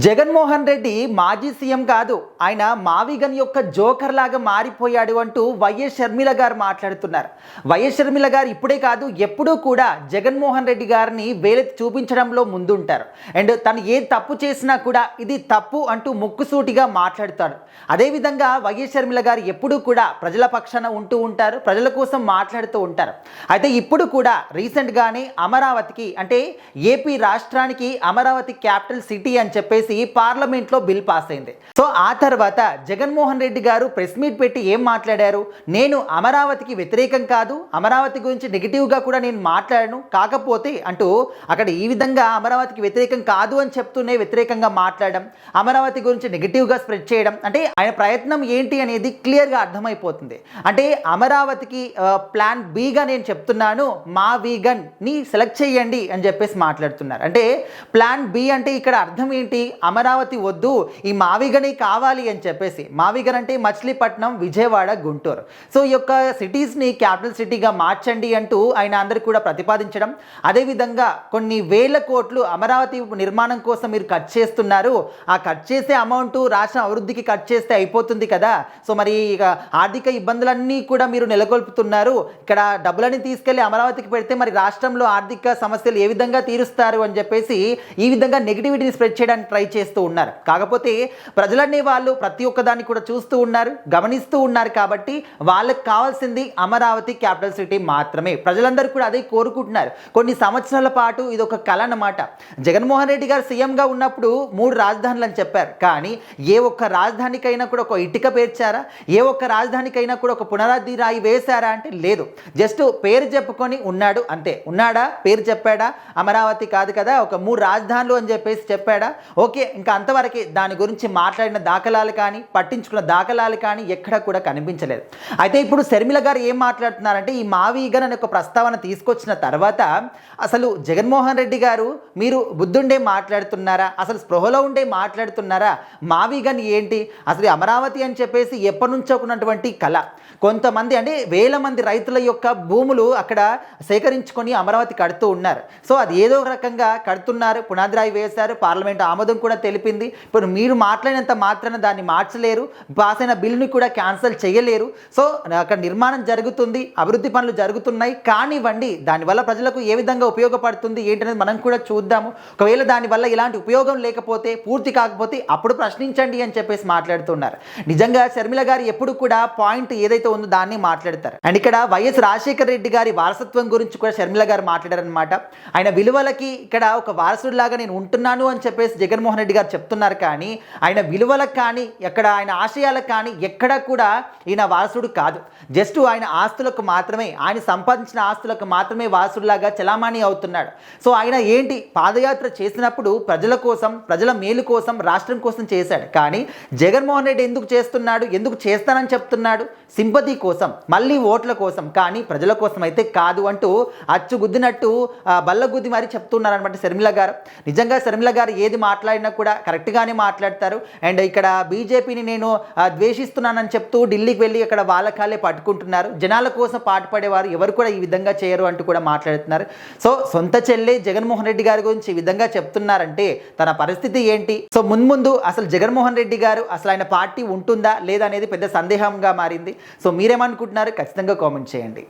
జగన్మోహన్ రెడ్డి మాజీ సీఎం కాదు, ఆయన మావిగన్ యొక్క జోకర్ లాగా మారిపోయాడు అంటూ వైఎస్ షర్మిల గారు మాట్లాడుతున్నారు. వైఎస్ షర్మిల గారు ఇప్పుడే కాదు ఎప్పుడూ కూడా జగన్మోహన్ రెడ్డి గారిని వేలెత్తి చూపించడంలో ముందుంటారు. అండ్ తను ఏ తప్పు చేసినా కూడా ఇది తప్పు అంటూ ముక్కుసూటిగా మాట్లాడుతాడు. అదేవిధంగా వైఎస్ షర్మిల గారు ఎప్పుడూ కూడా ప్రజల పక్షాన ఉంటూ ఉంటారు, ప్రజల కోసం మాట్లాడుతూ ఉంటారు. అయితే ఇప్పుడు కూడా రీసెంట్గానే అమరావతికి అంటే ఏపీ రాష్ట్రానికి అమరావతి క్యాపిటల్ సిటీ అని చెప్పేసి పార్లమెంట్లో బిల్ పాస్ అయింది. సో ఆ తర్వాత జగన్మోహన్ రెడ్డి గారు ప్రెస్ మీట్ పెట్టి ఏం మాట్లాడారు? నేను అమరావతికి వ్యతిరేకం కాదు, అమరావతి గురించి నెగిటివ్గా కూడా నేను మాట్లాడను, కాకపోతే అంటూ అక్కడ ఈ విధంగా అమరావతికి వ్యతిరేకం కాదు అని చెప్తూనే వ్యతిరేకంగా మాట్లాడడం, అమరావతి గురించి నెగిటివ్గా స్ప్రెడ్ చేయడం, అంటే ఆయన ప్రయత్నం ఏంటి అనేది క్లియర్గా అర్థమైపోతుంది. అంటే అమరావతికి ప్లాన్ బిగా నేను చెప్తున్నాను, మా వీగన్ని సెలెక్ట్ చేయండి అని చెప్పేసి మాట్లాడుతున్నారు. అంటే ప్లాన్ బి అంటే ఇక్కడ అర్థం ఏంటి? అమరావతి వద్దు, ఈ మావిగని కావాలి అని చెప్పేసి. మావిగన్ అంటే మచిలీపట్నం, విజయవాడ, గుంటూరు. సో ఈ యొక్క సిటీస్ని క్యాపిటల్ సిటీగా మార్చండి అంటూ ఆయన అందరికీ కూడా ప్రతిపాదించడం, అదేవిధంగా కొన్ని వేల కోట్లు అమరావతి నిర్మాణం కోసం మీరు ఖర్చు చేస్తున్నారు, ఆ ఖర్చు చేసే అమౌంట్ రాష్ట్రం అభివృద్ధికి ఖర్చు చేస్తే అయిపోతుంది కదా, సో మరి ఇక ఆర్థిక ఇబ్బందులన్నీ కూడా మీరు నెలకొల్పుతున్నారు, ఇక్కడ డబ్బులన్నీ తీసుకెళ్లి అమరావతికి పెడితే మరి రాష్ట్రంలో ఆర్థిక సమస్యలు ఏ విధంగా తీరుస్తారు అని చెప్పేసి ఈ విధంగా నెగిటివిటీని స్ప్రెడ్ చేయడానికి ట్రై చేస్తూ ఉన్నారు. కాకపోతే ప్రజలనే వాళ్ళు ప్రతి ఒక్కదాన్ని కూడా చూస్తూ ఉన్నారు, గమనిస్తూ ఉన్నారు. కాబట్టి వాళ్ళకి కావాల్సింది అమరావతి క్యాపిటల్ సిటీ మాత్రమే. ప్రజలందరూ కూడా అదే కోరుకుంటున్నారు. కొన్ని సంవత్సరాల పాటు ఇది ఒక కళ అన్నమాట. జగన్మోహన్ రెడ్డి గారు సీఎంగా ఉన్నప్పుడు 3 రాజధానులు అని చెప్పారు. కానీ ఏ ఒక్క రాజధానికైనా కూడా ఒక ఇటుక పేర్చారా? ఏ ఒక్క రాజధానికైనా కూడా ఒక పునరాది రాయి వేశారా అంటే లేదు. జస్ట్ పేరు చెప్పుకొని ఉన్నాడు అంతే. ఉన్నాడా? పేరు చెప్పాడా? అమరావతి కాదు కదా, ఒక 3 రాజధానులు అని చెప్పేసి చెప్పాడా? ఓకే, ఇంకా అంతవరకే. దాని గురించి మాట్లాడిన దాఖలాలు కానీ పట్టించుకున్న దాఖలాలు కానీ ఎక్కడ కూడా కనిపించలేదు. అయితే ఇప్పుడు షర్మిల గారు ఏం మాట్లాడుతున్నారంటే, ఈ మావిగన్ అనే ఒక ప్రస్తావన తీసుకొచ్చిన తర్వాత అసలు జగన్మోహన్ రెడ్డి గారు మీరు బుద్ధుండే మాట్లాడుతున్నారా, అసలు స్పృహలో ఉండే మాట్లాడుతున్నారా? మావిగన్ ఏంటి అసలు? అమరావతి అని చెప్పేసి ఎప్పటి నుంచో ఉన్నటువంటి కళ. కొంతమంది అంటే వేల మంది రైతుల యొక్క భూములు అక్కడ సేకరించుకొని అమరావతి కడుతూ ఉన్నారు. సో అది ఏదో రకంగా కడుతున్నారు, పునాది రాయి వేశారు, పార్లమెంట్ ఆమోదం కూడా తెలిపింది. ఇప్పుడు మీరు మాట్లాడినంత మాత్రాన దాన్ని మార్చలేరు, పాస్ అయిన బిల్లుని కూడా క్యాన్సిల్ చేయలేరు. సో అక్కడ నిర్మాణం జరుగుతుంది, అభివృద్ధి పనులు జరుగుతున్నాయి కానివ్వండి. దానివల్ల ప్రజలకు ఏ విధంగా ఉపయోగపడుతుంది ఏంటనేది మనం కూడా చూద్దాము. ఒకవేళ దానివల్ల ఇలాంటి ఉపయోగం లేకపోతే, పూర్తి కాకపోతే అప్పుడు ప్రశ్నించండి అని చెప్పేసి మాట్లాడుతున్నారు. నిజంగా షర్మిల గారు ఎప్పుడు కూడా పాయింట్ ఏదైతే ఉందో దాన్ని మాట్లాడతారు. అండ్ ఇక్కడ వైఎస్ రాజశేఖర రెడ్డి గారి వారసత్వం గురించి కూడా షర్మిల గారు మాట్లాడారనమాట. ఆయన విలువలకి ఇక్కడ ఒక వారసుడిలాగా నేను ఉంటున్నాను అని చెప్పేసి జగన్మోహన్ రెడ్డి గారు చెప్తున్నారు. కానీ ఆయన విలువలకు కానీ ఎక్కడ ఆయన ఆశయాలకు కానీ ఎక్కడ కూడా ఈయన వారసుడు కాదు. జస్ట్ ఆయన ఆస్తులకు మాత్రమే, ఆయన సంపాదించిన ఆస్తులకు మాత్రమే వారసుడిలాగా చలామణి అవుతున్నాడు. సో ఆయన ఏంటి పాదయాత్ర చేసినప్పుడు ప్రజల కోసం, ప్రజల మేలు కోసం, రాష్ట్రం కోసం చేశాడు. కానీ జగన్మోహన్ రెడ్డి ఎందుకు చేస్తున్నాడు, ఎందుకు చేస్తానని చెప్తున్నాడు? సింపతి కోసం, మళ్ళీ ఓట్ల కోసం, కానీ ప్రజల కోసం అయితే కాదు అంటూ అచ్చుగుద్దినట్టు బల్లగుద్ది మరి చెప్తున్నారనమాట షర్మిల గారు. నిజంగా షర్మిల గారు ఏది మాట్లాడినా కూడా కరెక్ట్గానే మాట్లాడతారు. అండ్ ఇక్కడ బీజేపీని నేను ద్వేషిస్తున్నానని చెప్తూ ఢిల్లీకి వెళ్ళి అక్కడ వాళ్ళ కాలే పట్టుకుంటున్నారు. జనాల కోసం పాటుపడేవారు ఎవరు కూడా ఈ విధంగా చేయరు అంటూ కూడా మాట్లాడుతున్నారు. సో సొంత చెల్లె జగన్మోహన్ రెడ్డి గారి గురించి ఈ విధంగా చెప్తున్నారంటే తన పరిస్థితి ఏంటి? సో మున్ముందు అసలు జగన్మోహన్ రెడ్డి గారు అసలు ఆయన పార్టీ ఉంటుందా లేదా అనేది పెద్ద సందేహంగా మారింది. సో మీరేమనుకుంటున్నారు? ఖచ్చితంగా కామెంట్ చేయండి.